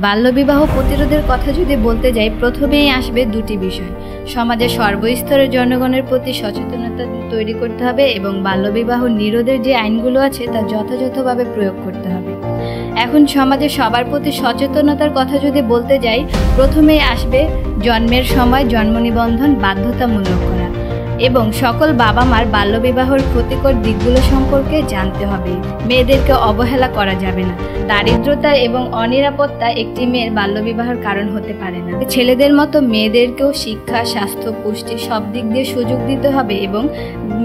বাল্যবিবাহ প্রতিরোধের কথা যদি বলতে যাই, প্রথমেই আসবে দুটি বিষয়। সমাজের সর্বস্তরের জনগণের প্রতি সচেতনতা তৈরি করতে হবে এবং বাল্যবিবাহ নিরোধের যে আইনগুলো আছে তা যথাযথভাবে প্রয়োগ করতে হবে। এখন সমাজে সবার প্রতি সচেতনতার কথা যদি বলতে যাই, প্রথমেই আসবে জন্মের সময় জন্ম নিবন্ধন বাধ্যতামূলক করা এবং সকল বাবা মার বাল্যবিবাহের ক্ষতিকর দিকগুলো সম্পর্কে জানতে হবে। মেয়েদেরকে অবহেলা করা যাবে না। দারিদ্রতা এবং অনিরাপত্তা একটি মেয়ের বাল্যবিবাহের কারণ হতে পারে না। ছেলেদের মতো মেয়েদেরকেও শিক্ষা, স্বাস্থ্য, পুষ্টি সব দিক দিয়ে সুযোগ দিতে হবে এবং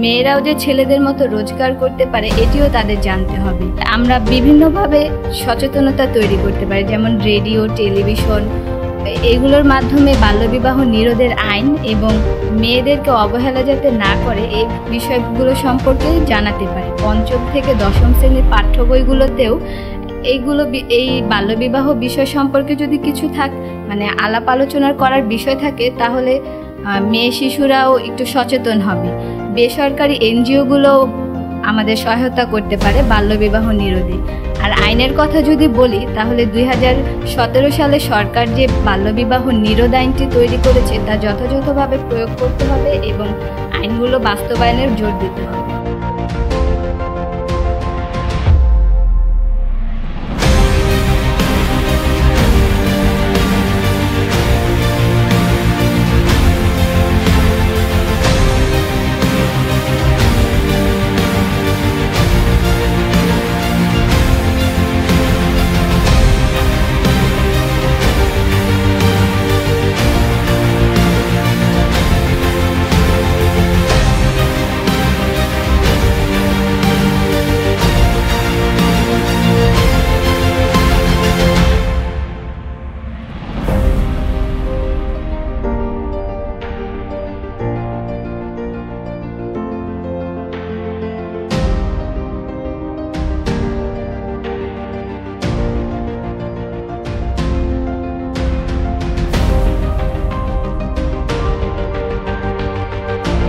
মেয়েরাও যে ছেলেদের মতো রোজগার করতে পারে এটিও তাদের জানতে হবে। আমরা বিভিন্নভাবে সচেতনতা তৈরি করতে পারি, যেমন রেডিও, টেলিভিশন, এগুলোর মাধ্যমে বাল্যবিবাহ নিরোধের আইন এবং মেয়েদেরকে অবহেলা যাতে না করে এই বিষয়গুলো সম্পর্কে জানাতে পারে। পঞ্চম থেকে দশম শ্রেণীর পাঠ্য বইগুলোতেও এই বাল্যবিবাহ বিষয় সম্পর্কে যদি কিছু আলাপ আলোচনা করার বিষয় থাকে, তাহলে মেয়ে শিশুরাও একটু সচেতন হবে। বেসরকারি এনজিওগুলো আমাদের সহায়তা করতে পারে বাল্যবিবাহ নিরোধে। আর আইনের কথা যদি বলি, তাহলে 2017 সালে সরকার যে বাল্যবিবাহ নিরোধ আইনটি তৈরি করেছে তা যথাযথভাবে প্রয়োগ করতে হবে এবং আইনগুলো বাস্তবায়নের জোর দিতে হবে।